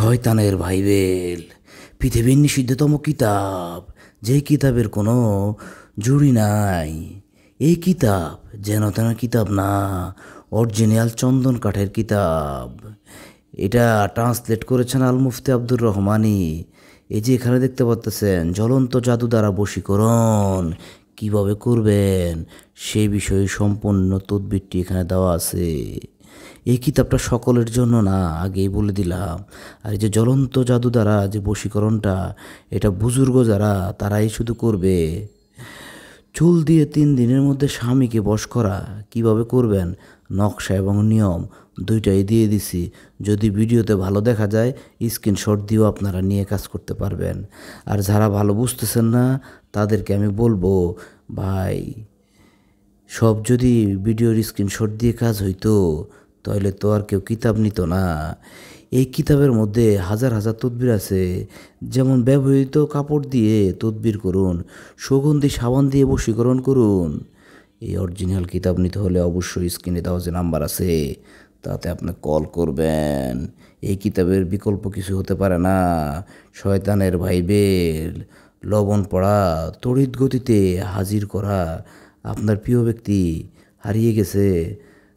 শয়তানের বাইবেল পৃথিবীর নিষিদ্ধতম কিতাব, যেই কিতাবের কোনো জুড়ি নাই। এই কিতাব যেন তেন কিতাব না, অরিজিনাল চন্দন কাঠের কিতাব। এটা ট্রান্সলেট করেছেন আল মুফতি আব্দুর রহমানি। এই যে এখানে দেখতে পাচ্ছেন জ্বলন্ত জাদু দ্বারা বশীকরণ কিভাবে করবেন সেই বিষয়ে সম্পূর্ণ তদবিরটি এখানে দেওয়া আছে। এই কিতাবটা সকলের জন্য না, আগেই বলে দিলাম। আর এই যে জ্বলন্ত জাদু দ্বারা যে বশীকরণটা, এটা বুজুর্গ যারা তারাই শুধু করবে। চুল দিয়ে 3 দিনের মধ্যে স্বামীকে বশ করা কিভাবে করবেন, নকশা এবং নিয়ম দুইটাই দিয়ে দিছি। যদি ভিডিওতে ভালো দেখা যায় স্ক্রিনশট দিয়েও আপনারা নিয়ে কাজ করতে পারবেন। আর যারা ভালো বুঝতেছেন না তাদেরকে আমি বলবো, ভাই সব যদি ভিডিওর স্ক্রিনশট দিয়ে কাজ হইতো তাহলে তো আর কেউ কিতাব নিত না। এই কিতাবের মধ্যে হাজার হাজার তদবির আছে। যেমন ব্যবহৃত কাপড় দিয়ে তদবির করুন, সুগন্ধি সাবান দিয়ে বশীকরণ করুন। এই অরিজিনাল কিতাব নিতে হলে অবশ্যই স্ক্রিনে দেওয়া যে নাম্বার আছে তাতে আপনি কল করবেন। এই কিতাবের বিকল্প কিছু হতে পারে না। শয়তানের বাইবেল, লবণ পড়া, তড়িৎ গতিতে হাজির করা। আপনার প্রিয় ব্যক্তি হারিয়ে গেছে,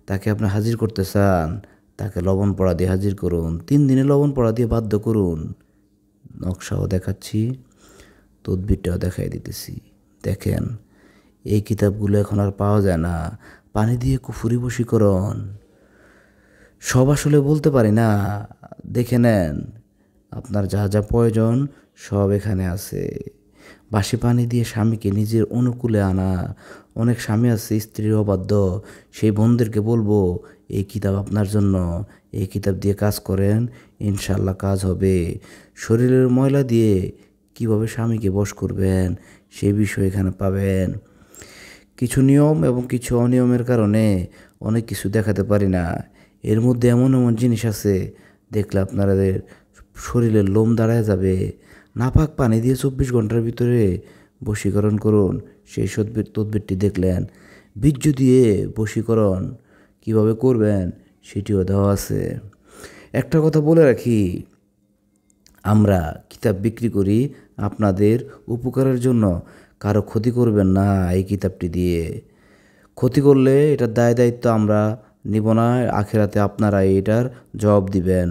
তাকে আপনি হাজির করতে চান, তাকে লবণ পড়া দিয়ে হাজির করুন। 3 দিনে লবণ পড়া দিয়ে বাধ্য করুন। নকশাও দেখাচ্ছি, তদবিরটাও দেখাই দিতেছি। দেখেন, এই কিতাবগুলো এখন আর পাওয়া যায় না। পানি দিয়ে কুফুরি বশীকরণ সব আসলে বলতে পারি না, দেখে নেন। আপনার যা যা প্রয়োজন সব এখানে আছে। বাসি পানি দিয়ে স্বামীকে নিজের অনুকূলে আনা। অনেক স্বামী আছে স্ত্রীর অবাধ্য, সেই বোনদেরকে বলবো এই কিতাব আপনার জন্য। এই কিতাব দিয়ে কাজ করেন, ইনশাল্লাহ কাজ হবে। শরীরের ময়লা দিয়ে কিভাবে স্বামীকে বশ করবেন সেই বিষয় এখানে পাবেন। কিছু নিয়ম এবং কিছু অনিয়মের কারণে অনেক কিছু দেখাতে পারি না। এর মধ্যে এমন এমন জিনিস আছে দেখলে আপনাদের শরীরের লোম দাঁড়ায় যাবে। নাপাক পানি দিয়ে 24 ঘন্টার ভিতরে বশীকরণ করুন, সেই তদবিরটি দেখলেন। বীর্য দিয়ে বশীকরণ কিভাবে করবেন সেটিও দেওয়া আছে। একটা কথা বলে রাখি, আমরা কিতাব বিক্রি করি আপনাদের উপকারের জন্য, কারো ক্ষতি করবেন না। এই কিতাবটি দিয়ে ক্ষতি করলে এটার দায় দায়িত্ব আমরা নিব না, আখেরাতে আপনারা এটার জবাব দিবেন।